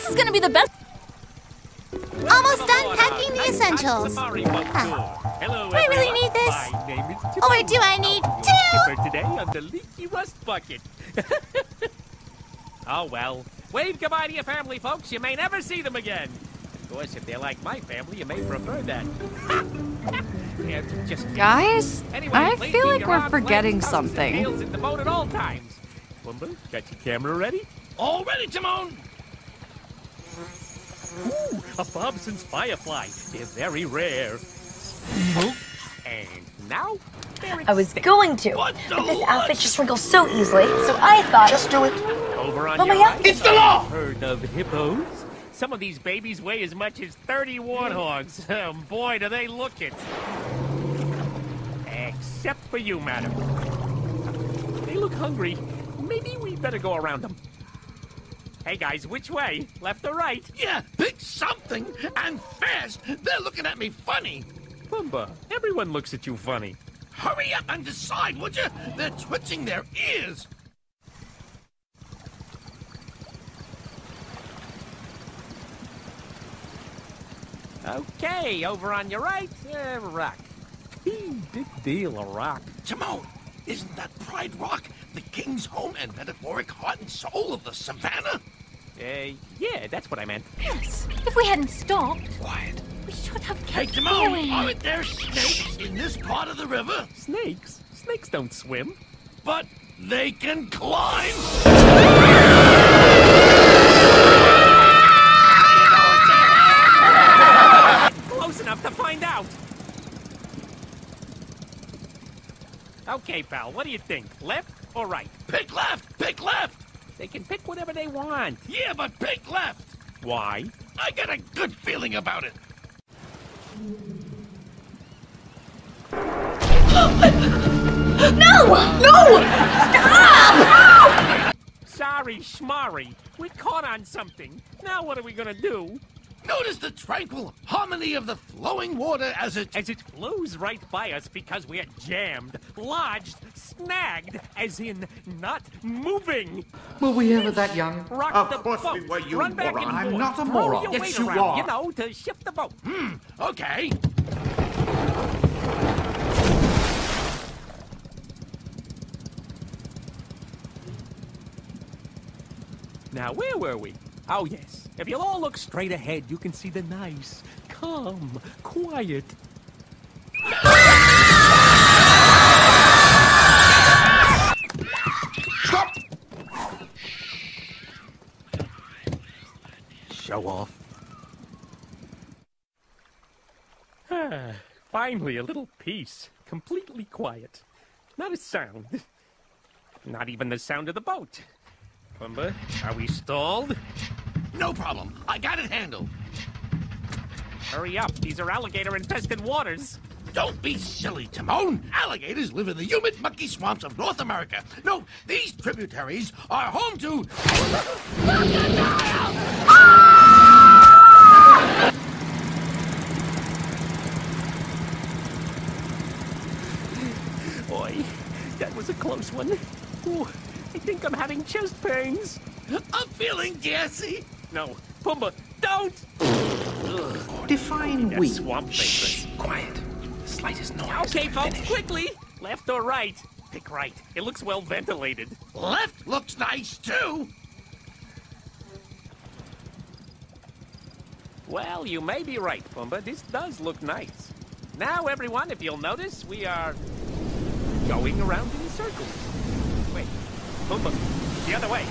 is gonna be the best. Almost done packing the essentials. Do I really need this? Or do I need two? For today on the leaky rust bucket. Oh well. Wave goodbye to your family, folks. You may never see them again. Of course, if they're like my family, you may prefer that. Yeah, just Guys, anyway, I please feel keep like your we're arms, forgetting legs, tongues, and something. nails in the boat at all times. Pumbaa, got your camera ready? All ready, Timon? Ooh, a Bobson's firefly. They're very rare. And now, I was going to, but this outfit just wrinkles so easily, so I thought... Just do it. over on Oh my your God. right, It's the law! Herd of hippos. Some of these babies weigh as much as 30 warthogs. Boy, do they look it. Except for you, madam. They look hungry. Maybe we better go around them. Hey, guys, which way? Left or right? Yeah, pick something, and fast. They're looking at me funny. Pumbaa, everyone looks at you funny. Hurry up and decide, would you? They're twitching their ears. Okay, over on your right, rock. Big deal, a rock. Timon, isn't that Pride Rock the king's home and metaphoric heart and soul of the savannah? Yeah, that's what I meant. Yes. If we hadn't stopped, Quiet. we should have Hey, kept Timon, going. aren't there snakes in this part of the river? Snakes? Snakes don't swim. But they can climb. Close enough to find out. Okay, pal, what do you think? Left or right? Pick left, pick left. They can pick whatever they want. Yeah, but pick left. Why? I got a good feeling about it. No! No! Stop! Sorry, schmarry. We're caught on something. Now what are we gonna do? Notice the tranquil harmony of the flowing water as it... As it flows right by us because we're jammed, lodged, snagged, as in not moving. Were we ever that young? Rock Of the course boat. we were, you Run back moron. and I'm forth. not a Throw moron. your Yes, weight you around, are. you know, to shift the boat. Okay. Now, where were we? Oh, yes. If you'll all look straight ahead, you can see the nice, calm, quiet... Stop! Show off. Finally, a little peace. Completely quiet. Not a sound. Not even the sound of the boat. Pumbaa, are we stalled? No problem. I got it handled. Hurry up. These are alligator-infested waters. Don't be silly, Timon. Alligators live in the humid, mucky swamps of North America. No, these tributaries are home to... Boy, that was a close one. Ooh, I think I'm having chest pains. I'm feeling gassy. No, Pumbaa, don't! Define That weak. swamp Shh. thing. Quiet. The slightest noise. Okay, and folks, finish. quickly! Left or right? Pick right. It looks well ventilated. Left looks nice, too. Well, you may be right, Pumbaa. This does look nice. Now, everyone, if you'll notice, we are going around in circles. Wait, Pumbaa, the other way.